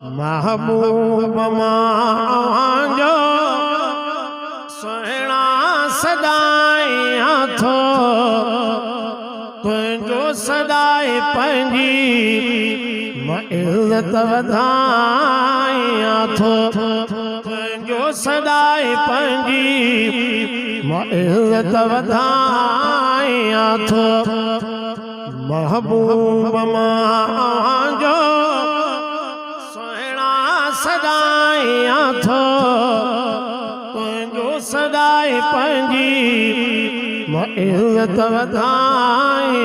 महबूब मांजो सुहिणा सदाई थो तुझो सदाई पंजी मां इज़्ज़त वधाई थो तुझो सदाई पंजी मां इज़्ज़त वधाई थो महबूब मांजो सदाई थो तुझो सदाई पंजी मां इज़्ज़त वधाई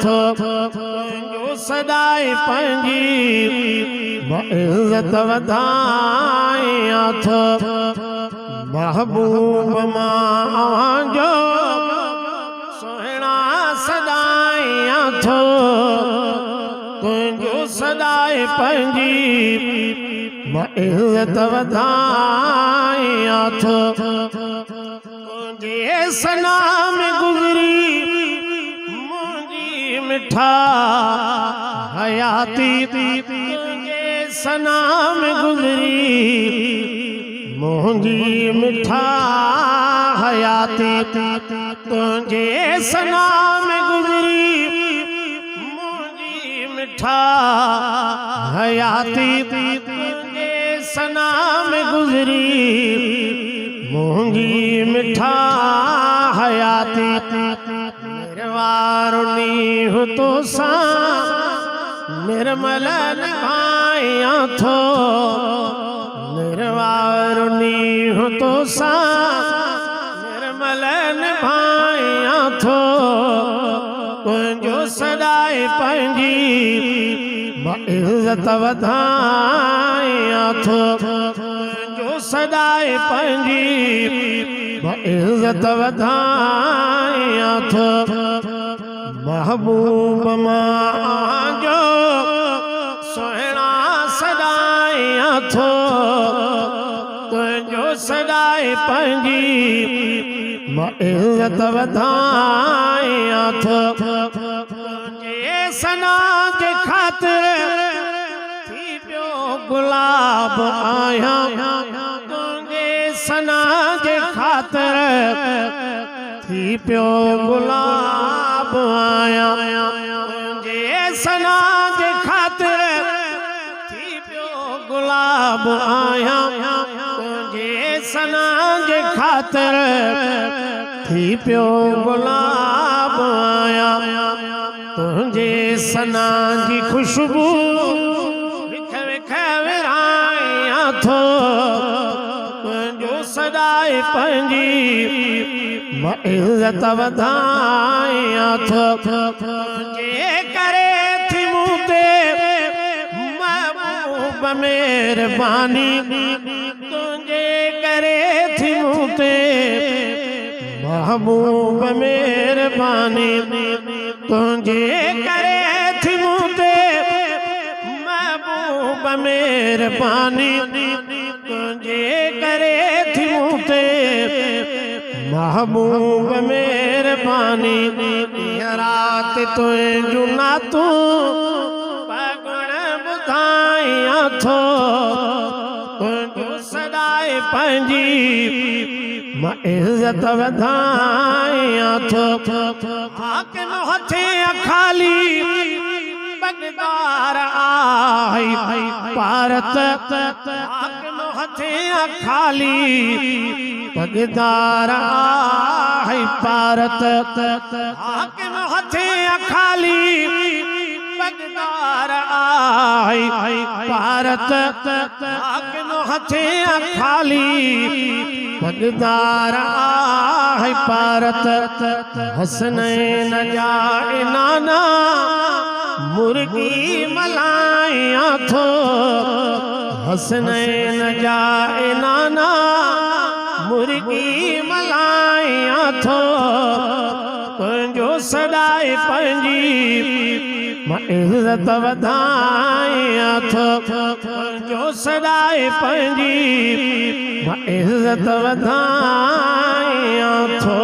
थो तुझो सदाई पंजी मां इज़्ज़त वधाई थो महबूब मांजो सुहिणा सदाई थो तुझो सदाई पंजी मां इज़्ज़त वधाई थो तुझे सना में गुज़री मुंहिंजी मिठा हयाती तुझे सना में गुज़री मुंहिंजी मिठा हयाती तुझे सना में गुज़री मुंहिंजी मिठा हयाती सना में गुज़री मुंहिंजी मिठा हयाती निर्वारुनी हो तो सा निर्मल निभाई थो निर्वारुनी हो तो सा निर्मल निभाई थो तुझो सदाई पंजी मां इज़्ज़त वधाई थो तुझो सदाई पंजी मां इज़्ज़त वधाई थो महबूब मांजो सुहिणा सदाई थो तुझो सदाई पंजी मां इज़्ज़त वधाई थो तुझे सना जे ख़ातिर थी पियो गुलाब आहियां तुझे सना जे ख़ातिर थी पियो गुलाब आहियां तुझे सना जे ख़ातिर थी पियो गुलाब आहियां तुझे सना जे ख़ातिर थी पियो गुलाब आहियां तुझे सना जी खुशबू विख विख विराई थो तुझो सदाई पंजी मां इज़्ज़त वधाई थो तुझे करे थी मूं ते महबूब मेहरबानी तुझे करे थी मूं ते महबूब मेहरबानी तुझे करे थी मूं ते महबूब मेहरबानी तुझे करे थी मूं ते महबूब मेहरबानी रात तुझो नातूं पगुण ॿुधाई थो तुझो सदाई पंजी मां इज़्ज़त वधाई थो हाकिम हथे खाली बगदार आई भारत हाकिम हथे खाली बगदार आई भारत हाकिम हथे खाली बगदार आई भारत हाकिम हथे खाली बगदार आई भारत हसनैन जा नाना मुर्गी मलाई थो हसनैन जा नाना मुर्गी मलाई थो तुझो सदाई पंजी मां इज़्ज़त वधाई थो तुझो सदाई पंजी मां इज़्ज़त वधाई थो।